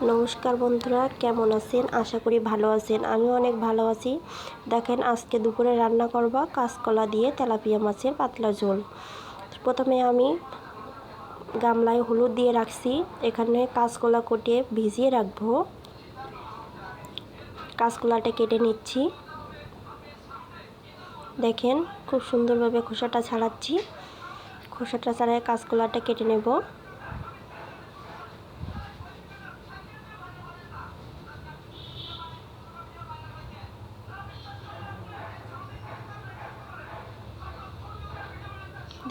নমস্কার বন্ধুরা, কেমন আছেন? আশা করি ভালো আছেন। আমি অনেক ভালো আছি। দেখেন, আজকে দুপুরে রান্না করব কাঁচকলা দিয়ে তেলাপিয়া মাছের পাতলা ঝোল। প্রথমে আমি গামলায় হলুদ দিয়ে রাখছি। এখানে কাঁচকলা কেটে ভিজিয়ে রাখবো। কাঁচকলাটা কেটে নিচ্ছি। দেখেন, খুব সুন্দরভাবে খোসাটা ছাড়াচ্ছি। খোসাটা ছাড়াই কাঁচকলাটা কেটে নেব।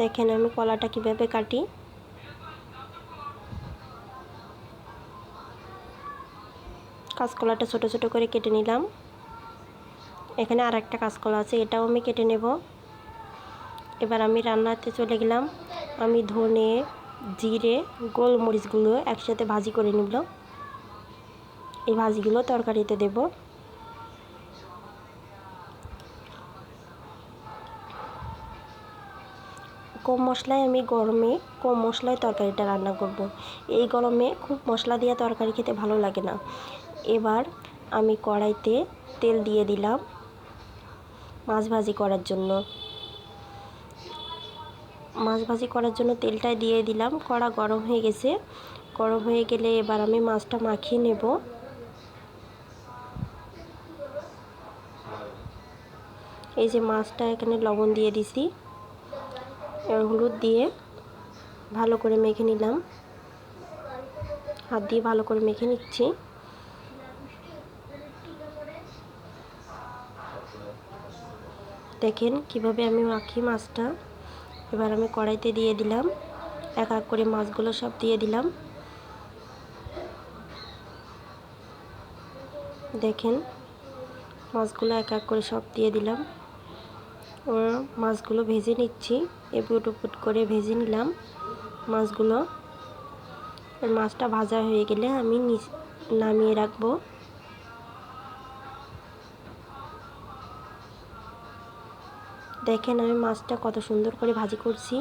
দেখেন আমি কলাটা কিভাবে কাটি। কাঁচকলাটা ছোট ছোট করে কেটে নিলাম। এখানে আর একটা কাঁচকলা আছে, এটাও আমি কেটে নেব। এবার আমি রান্নাতে চলে গেলাম। আমি ধনে, জিরে, গোলমরিচগুলো একসাথে ভাজি করে নিব। এই ভাজিগুলো তরকারিতে দেব। কম মশলায় আমি গরমে কম মশলায় তরকারিটা রান্না করব। এই গরমে খুব মশলা দিয়ে তরকারি খেতে ভালো লাগে না। এবার আমি কড়াইতে তেল দিয়ে দিলাম মাছ ভাজি করার জন্য। মাছ ভাজি করার জন্য তেলটা দিয়ে দিলাম। কড়া গরম হয়ে গেছে। গরম হয়ে গেলে এবার আমি মাছটা মাখিয়ে নেব। এই যে মাছটা এখানে লবণ দিয়ে দিছি, এবার হলুদ দিয়ে ভালো করে মেখে নিলাম। হাত দিয়ে ভালো করে মেখে নিচ্ছি। দেখেন কিভাবে আমি মাখি মাছটা। এবার আমি কড়াইতে দিয়ে দিলাম। এক এক করে মাছগুলো সব দিয়ে দিলাম। দেখেন মাছগুলো এক এক করে সব দিয়ে দিলাম। মাছগুলো ভেজে নিচ্ছি। এপুট ওপুট করে ভেজে নিলাম মাছগুলো। মাছটা ভাজা হয়ে গেলে আমি নামিয়ে রাখবো। দেখেন আমি মাছটা কত সুন্দর করে ভাজি করছি।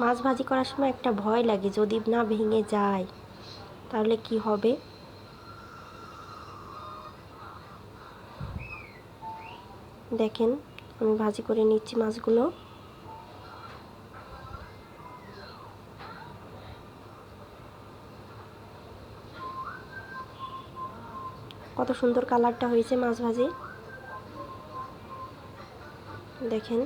মাছ ভাজি করার সময় একটা ভয় লাগে, যদি না ভেঙে যায় তাহলে কি হবে। দেখেন আমি ভাজি করে নিচ্ছি মাছগুলো। কত সুন্দর কালারটা হয়েছে মাছ ভাজি। দেখেন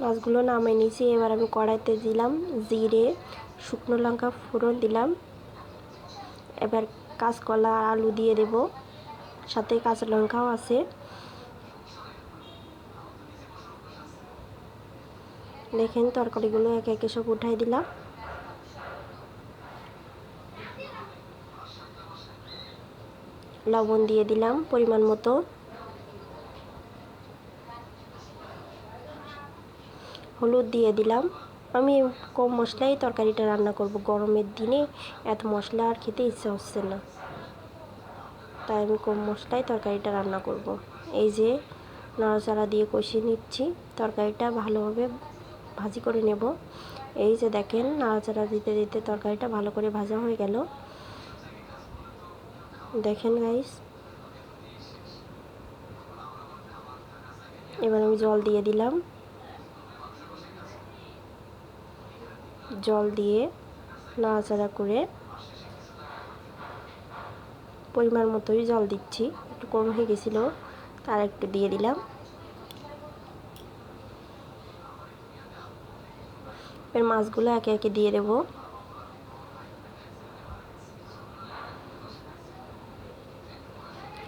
মাছগুলো নামিয়ে নিয়েছি। এবার আমি কড়াইতে দিলাম জিরে, শুকনো লঙ্কা ফোড়ন দিলাম। এবার কাঁচকলা আর আলু দিয়ে দেব, সাথে কাঁচা লঙ্কাও আছে। দেখেন তরকারিগুলো একে একে সব উঠাই দিলাম। লবণ দিয়ে দিলাম পরিমাণ মতো। হলুদ দিয়ে দিলাম। আমি কম মশলায় তরকারিটা রান্না করব। গরমের দিনে এত মশলা আর খেতে ইচ্ছা হচ্ছে না, তাই আমি কম মশলায় তরকারিটা রান্না করব। এই যে নাড়াচাড়া দিয়ে কষিয়ে নিচ্ছি। তরকারিটা ভালোভাবে ভাজি করে নেব। এই যে দেখেন নাড়াচাড়া দিতে দিতে তরকারিটা ভালো করে ভাজা হয়ে গেল। দেখেন গাইস, এবার আমি জল দিয়ে দিলাম। জল দিয়ে নাড়াচাড়া করে পরিমাণ মতোই জল দিচ্ছি। একটু কম হয়ে গেছিলো, তার একটু দিয়ে দিলাম। এবার মাছগুলো একে একে দিয়ে দেব।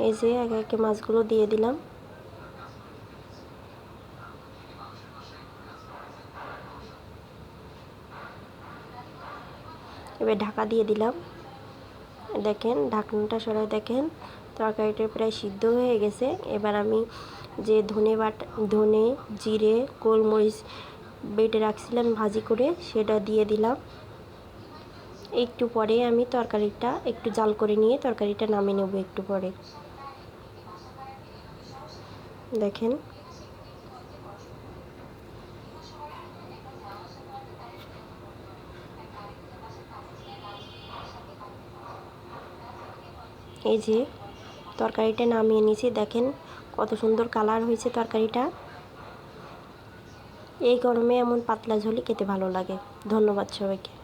এই যে একে একে মাছগুলো দিয়ে দিলাম। এবার ঢাকা দিয়ে দিলাম। দেখেন ঢাকনাটা সরাই, দেখেন তরকারিটা প্রায় সিদ্ধ হয়ে গেছে। এবার আমি যে ধনে, জিরে, গোলমরিচ বেটে রাখছিলাম ভাজি করে, সেটা দিয়ে দিলাম। একটু পরে আমি তরকারিটা একটু জাল করে নিয়ে তরকারিটা নামিয়ে নেব একটু পরে। দেখেন এই যে তরকারিটা নামিয়ে নিয়েছি, দেখেন কত সুন্দর কালার হয়েছে তরকারিটা। এই গরমে এমন পাতলা ঝোলই খেতে ভালো লাগে। ধন্যবাদ সবাইকে।